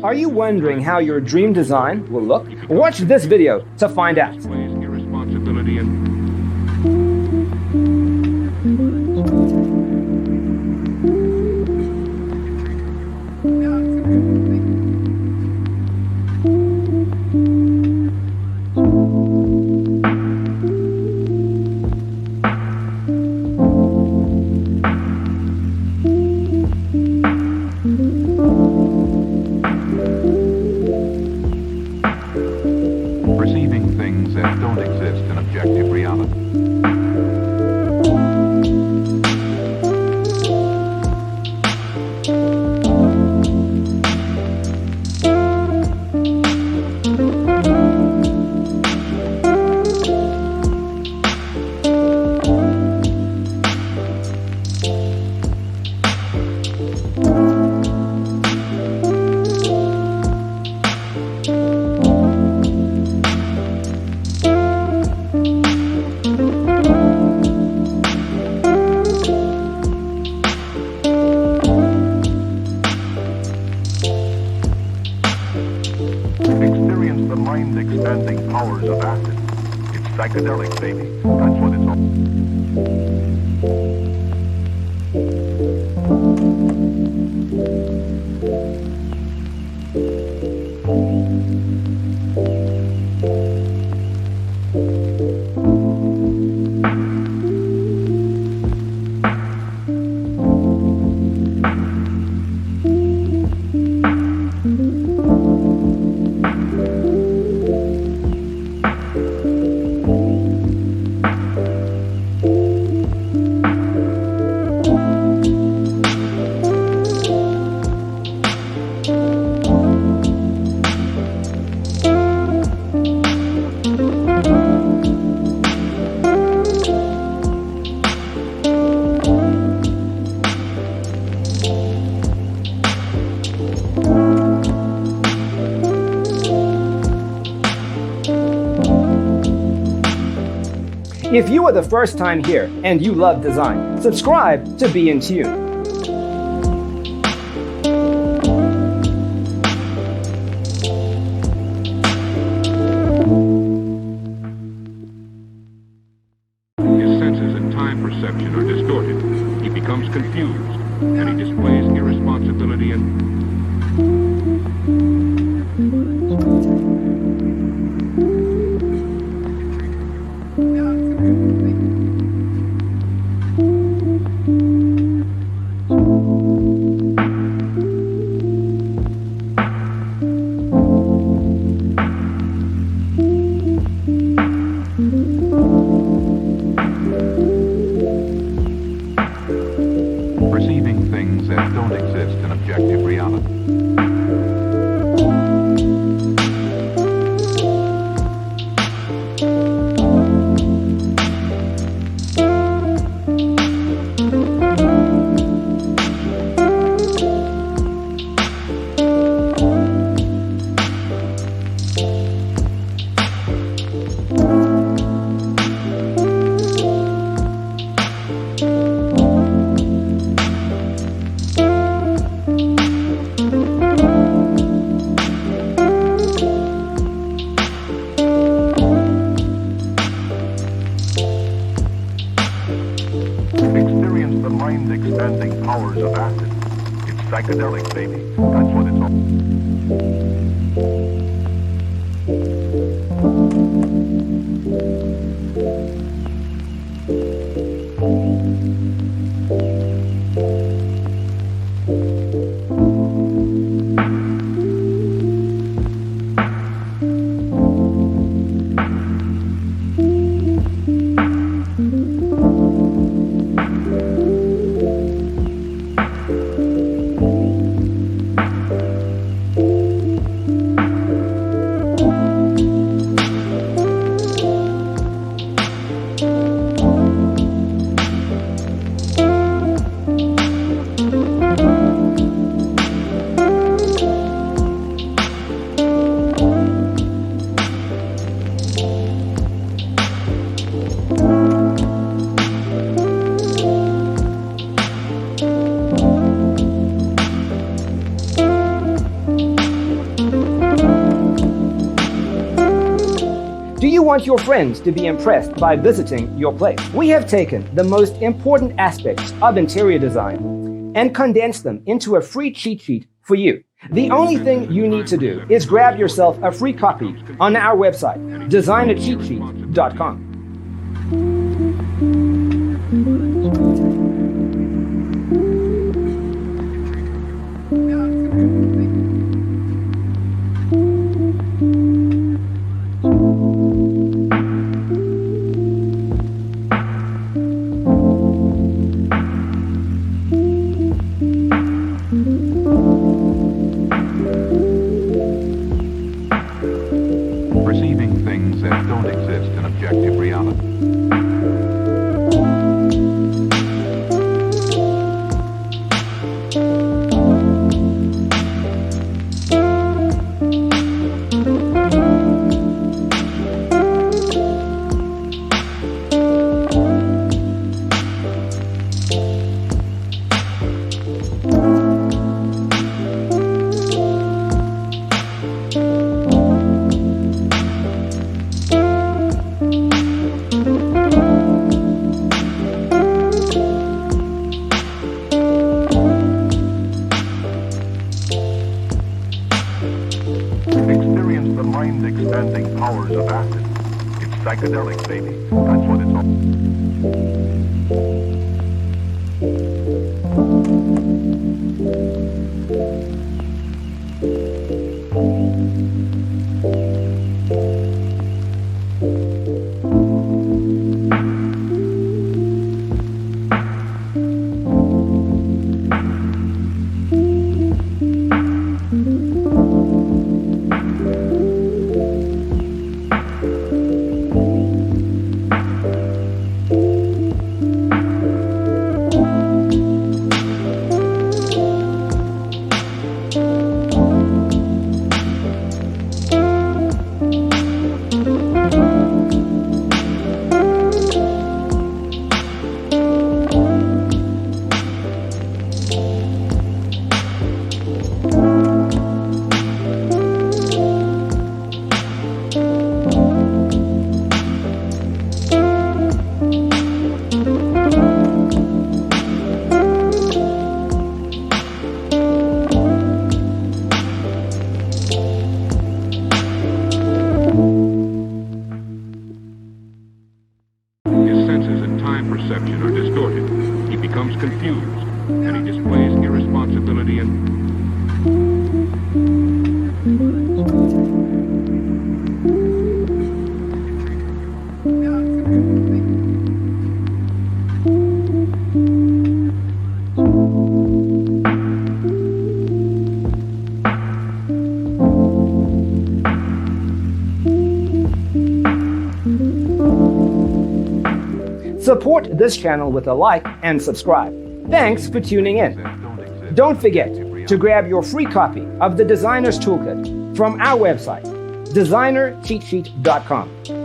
Are you wondering how your dream design will look? Watch this video to find out. Irresponsibility and perceiving things that don't exist in objective reality. Experience the mind-expanding powers of acid. It's psychedelic, baby. That's what it's all. If you are the first time here and you love design, subscribe to Be in Tune. His senses and time perception are distorted. He becomes confused, and he displays irresponsibility and perceiving things that don't exist in objective reality. Experience the mind-expanding powers of acid. It's psychedelic, baby. That's what it's all. Do you want your friends to be impressed by visiting your place? We have taken the most important aspects of interior design and condensed them into a free cheat sheet for you. The only thing you need to do is grab yourself a free copy on our website, designercheatsheet.com. Perceiving things that don't exist in objective reality. Experience the mind-expanding powers of acid. It's psychedelic, baby. That's what it's all. Perception are distorted. He becomes confused, and he displays irresponsibility and Support this channel with a like and subscribe. Thanks for tuning in. Don't forget to grab your free copy of the Designer's Toolkit from our website, designercheatsheet.com.